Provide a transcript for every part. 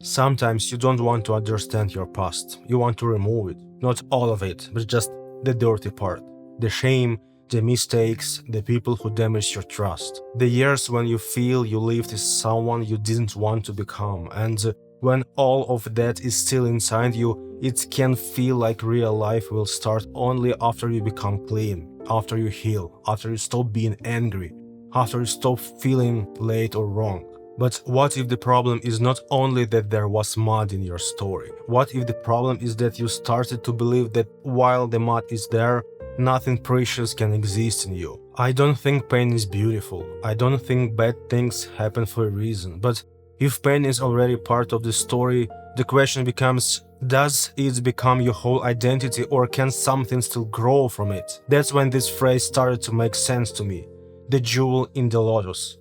Sometimes you don't want to understand your past. You want to remove it. Not all of it, but just the dirty part. The shame, the mistakes, the people who damaged your trust. The years when you feel you lived as someone you didn't want to become. And when all of that is still inside you, it can feel like real life will start only after you become clean, after you heal, after you stop being angry, after you stop feeling late or wrong. But what if the problem is not only that there was mud in your story? What if the problem is that you started to believe that while the mud is there, nothing precious can exist in you? I don't think pain is beautiful. I don't think bad things happen for a reason. But if pain is already part of the story, the question becomes, does it become your whole identity, or can something still grow from it? That's when this phrase started to make sense to me. The jewel in the lotus.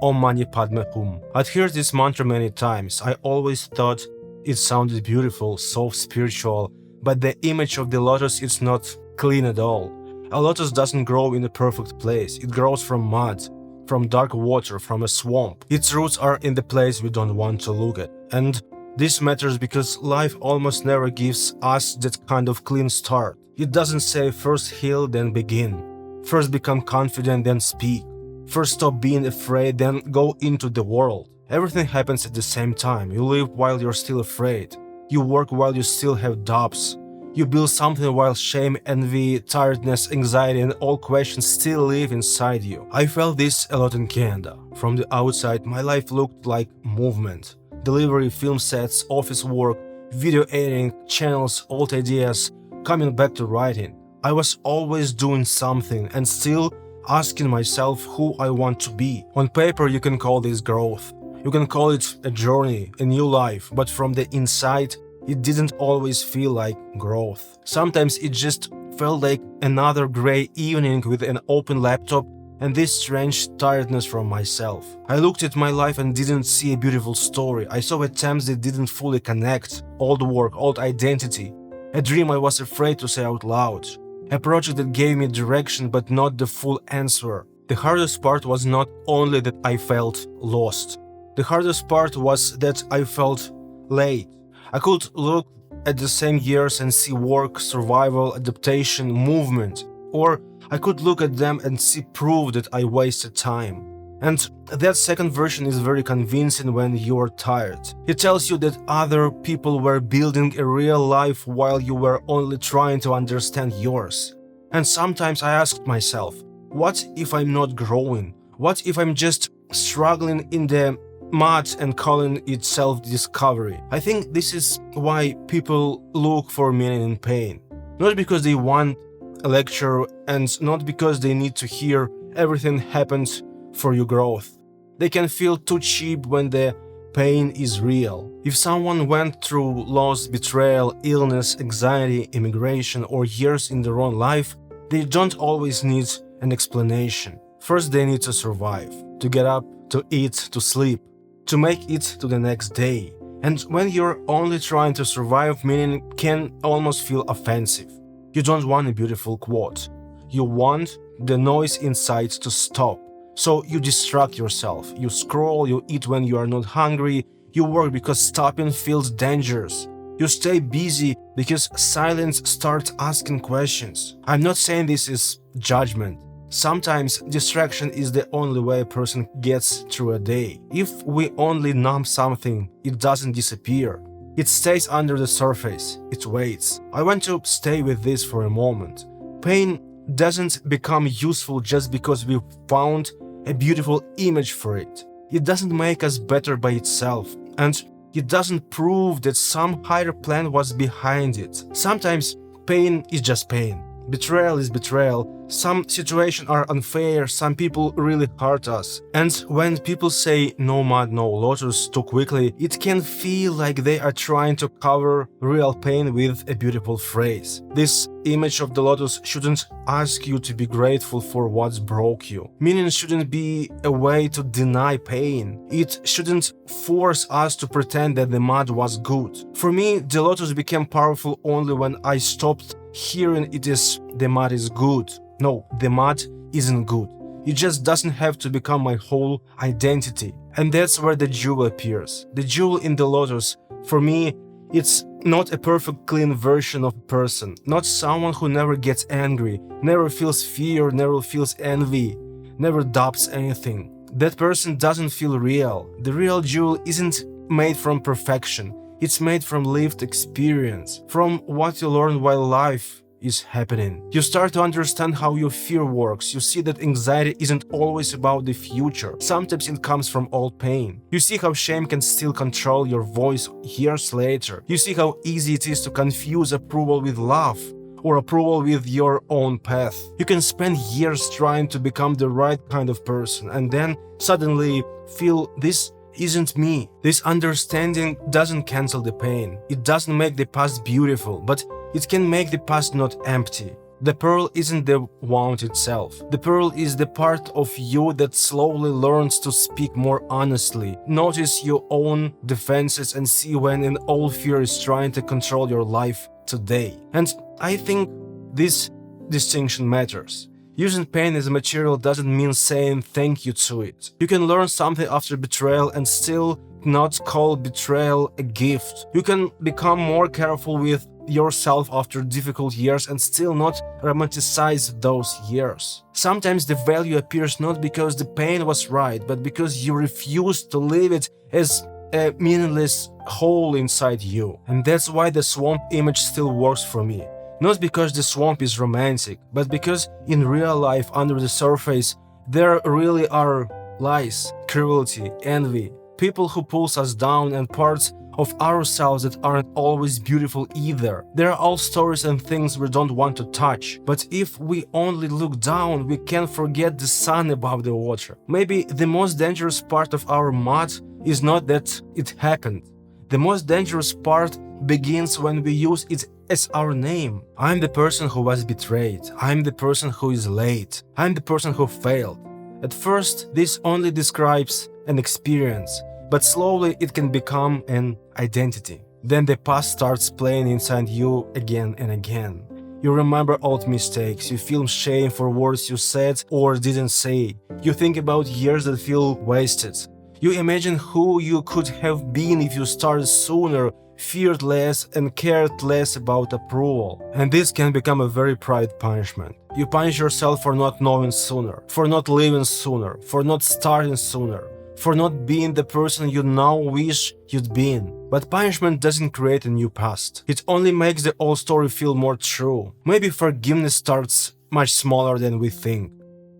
Om Mani Padme Hum. I'd heard this mantra many times. I always thought it sounded beautiful, so spiritual, but the image of the lotus is not clean at all. A lotus doesn't grow in a perfect place. It grows from mud, from dark water, from a swamp. Its roots are in the place we don't want to look at. And this matters because life almost never gives us that kind of clean start. It doesn't say first heal, then begin. First become confident, then speak. First stop being afraid, then go into the world. Everything happens at the same time. You live while you're still afraid. You work while you still have doubts. You build something while shame, envy, tiredness, anxiety and all questions still live inside you. I felt this a lot in Canada. From the outside, my life looked like movement. Delivery, film sets, office work, video editing, channels, old ideas, coming back to writing. I was always doing something and still asking myself who I want to be. On paper, you can call this growth. You can call it a journey, a new life, but from the inside, it didn't always feel like growth. Sometimes it just felt like another gray evening with an open laptop and this strange tiredness from myself. I looked at my life and didn't see a beautiful story. I saw attempts that didn't fully connect, old work, old identity, a dream I was afraid to say out loud. A project that gave me direction but not the full answer. The hardest part was not only that I felt lost. The hardest part was that I felt late. I could look at the same years and see work, survival, adaptation, movement. Or I could look at them and see proof that I wasted time. And that second version is very convincing when you're tired. It tells you that other people were building a real life while you were only trying to understand yours. And sometimes I asked myself, what if I'm not growing? What if I'm just struggling in the mud and calling it self-discovery? I think this is why people look for meaning in pain. Not because they want a lecture and not because they need to hear everything happened for your growth. They can feel too cheap when the pain is real. If someone went through loss, betrayal, illness, anxiety, immigration, or years in their own life, they don't always need an explanation. First, they need to survive, to get up, to eat, to sleep, to make it to the next day. And when you're only trying to survive, meaning can almost feel offensive. You don't want a beautiful quote. You want the noise inside to stop. So you distract yourself, you scroll, you eat when you are not hungry, you work because stopping feels dangerous. You stay busy because silence starts asking questions. I'm not saying this is judgment. Sometimes distraction is the only way a person gets through a day. If we only numb something, it doesn't disappear. It stays under the surface, it waits. I want to stay with this for a moment. Pain doesn't become useful just because we found a beautiful image for it. It doesn't make us better by itself, and it doesn't prove that some higher plan was behind it. Sometimes pain is just pain. Betrayal is betrayal. Some situations are unfair, some people really hurt us. And when people say no mud, no lotus too quickly, it can feel like they are trying to cover real pain with a beautiful phrase. This image of the lotus shouldn't ask you to be grateful for what's broke you. Meaning shouldn't be a way to deny pain. It shouldn't force us to pretend that the mud was good. For me, the lotus became powerful only when I stopped hearing it as the mud is good. No, the mud isn't good. It just doesn't have to become my whole identity. And that's where the jewel appears. The jewel in the lotus, for me, it's not a perfect clean version of a person, not someone who never gets angry, never feels fear, never feels envy, never doubts anything. That person doesn't feel real. The real jewel isn't made from perfection. It's made from lived experience, from what you learn while life is happening. You start to understand how your fear works. You see that anxiety isn't always about the future. Sometimes it comes from old pain. You see how shame can still control your voice years later. You see how easy it is to confuse approval with love, or approval with your own path. You can spend years trying to become the right kind of person and then suddenly feel this isn't me. This understanding doesn't cancel the pain. It doesn't make the past beautiful, but it can make the past not empty. The pearl isn't the wound itself. The pearl is the part of you that slowly learns to speak more honestly. Notice your own defenses and see when an old fear is trying to control your life today. And I think this distinction matters. Using pain as a material doesn't mean saying thank you to it. You can learn something after betrayal and still not call betrayal a gift. You can become more careful with yourself after difficult years and still not romanticize those years. Sometimes the value appears not because the pain was right, but because you refused to leave it as a meaningless hole inside you. And that's why the swamp image still works for me. Not because the swamp is romantic, but because in real life, under the surface, there really are lies, cruelty, envy, people who pulls us down, and parts of ourselves that aren't always beautiful either. There are all stories and things we don't want to touch. But if we only look down, we can forget the sun above the water. Maybe the most dangerous part of our mud is not that it happened. The most dangerous part begins when we use it as our name. I'm the person who was betrayed. I'm the person who is late. I'm the person who failed. At first, this only describes an experience, but slowly it can become an identity. Then the past starts playing inside you again and again. You remember old mistakes, you feel shame for words you said or didn't say. You think about years that feel wasted. You imagine who you could have been if you started sooner, feared less, and cared less about approval. And this can become a very private punishment. You punish yourself for not knowing sooner, for not living sooner, for not starting sooner, for not being the person you now wish you'd been. But punishment doesn't create a new past. It only makes the old story feel more true. Maybe forgiveness starts much smaller than we think.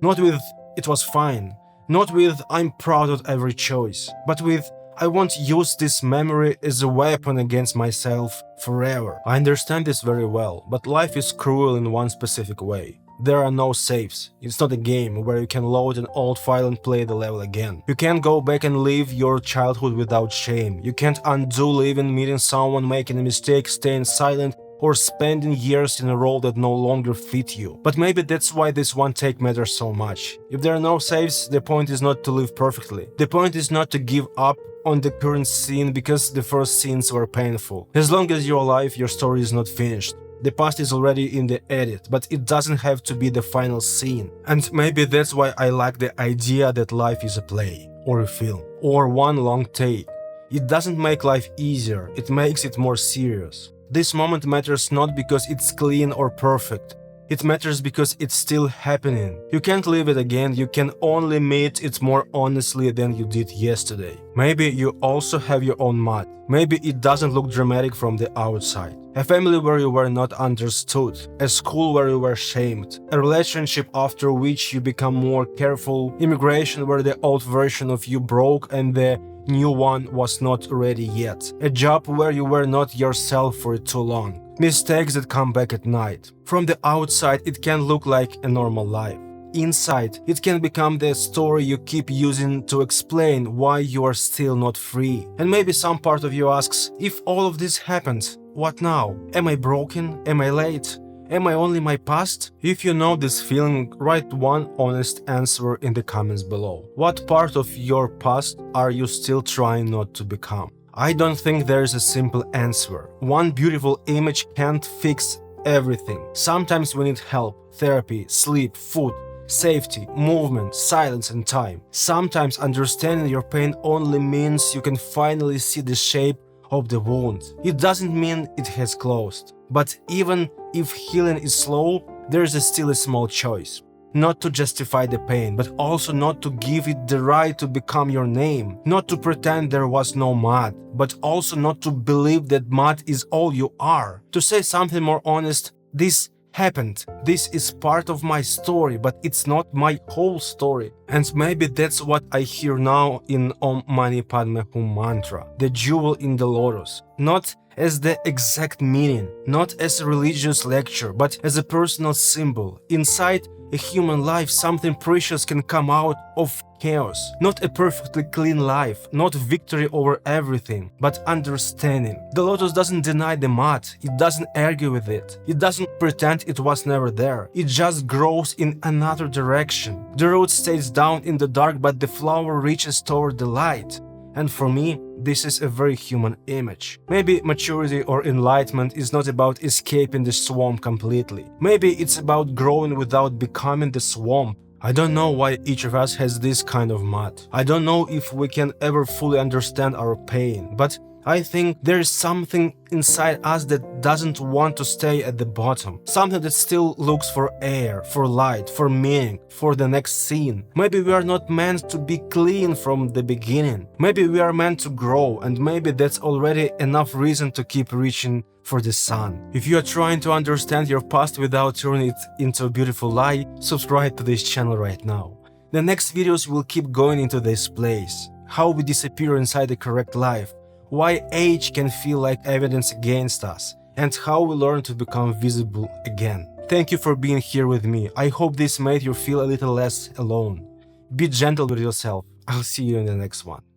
Not with "it was fine", not with "I'm proud of every choice", but with "I won't use this memory as a weapon against myself forever". I understand this very well, but life is cruel in one specific way. There are no saves. It's not a game where you can load an old file and play the level again. You can't go back and live your childhood without shame. You can't undo living, meeting someone, making a mistake, staying silent, or spending years in a role that no longer fit you. But maybe that's why this one take matters so much. If there are no saves, the point is not to live perfectly. The point is not to give up on the current scene because the first scenes were painful. As long as you're alive, your story is not finished. The past is already in the edit, but it doesn't have to be the final scene. And maybe that's why I like the idea that life is a play, or a film, or one long take. It doesn't make life easier, it makes it more serious. This moment matters not because it's clean or perfect. It matters because it's still happening. You can't live it again, you can only meet it more honestly than you did yesterday. Maybe you also have your own mud. Maybe it doesn't look dramatic from the outside. A family where you were not understood. A school where you were shamed. A relationship after which you become more careful. Immigration where the old version of you broke and the new one was not ready yet. A job where you were not yourself for too long. Mistakes that come back at night. From the outside, it can look like a normal life. Inside, it can become the story you keep using to explain why you are still not free. And maybe some part of you asks, if all of this happened, what now? Am I broken? Am I late? Am I only my past? If you know this feeling, write one honest answer in the comments below. What part of your past are you still trying not to become? I don't think there is a simple answer. One beautiful image can't fix everything. Sometimes we need help, therapy, sleep, food, safety, movement, silence, and time. Sometimes understanding your pain only means you can finally see the shape of the wound. It doesn't mean it has closed. But even if healing is slow, there is still a small choice. Not to justify the pain, but also not to give it the right to become your name. Not to pretend there was no mud, but also not to believe that mud is all you are. To say something more honest, this happened. This is part of my story, but it's not my whole story. And maybe that's what I hear now in Om Mani Padme Hum mantra, the jewel in the lotus. Not as the exact meaning, not as a religious lecture, but as a personal symbol. Inside a human life, something precious can come out of chaos. Not a perfectly clean life, not victory over everything, but understanding. The lotus doesn't deny the mud, it doesn't argue with it. It doesn't pretend it was never there. It just grows in another direction. The root stays down in the dark, but the flower reaches toward the light. And for me, this is a very human image. Maybe maturity or enlightenment is not about escaping the swamp completely. Maybe it's about growing without becoming the swamp. I don't know why each of us has this kind of mud. I don't know if we can ever fully understand our pain, but I think there is something inside us that doesn't want to stay at the bottom. Something that still looks for air, for light, for meaning, for the next scene. Maybe we are not meant to be clean from the beginning. Maybe we are meant to grow, and maybe that's already enough reason to keep reaching for the sun. If you are trying to understand your past without turning it into a beautiful lie, subscribe to this channel right now. The next videos will keep going into this place. How we disappear inside the correct life. Why age can feel like evidence against us, and how we learn to become visible again. Thank you for being here with me. I hope this made you feel a little less alone. Be gentle with yourself. I'll see you in the next one.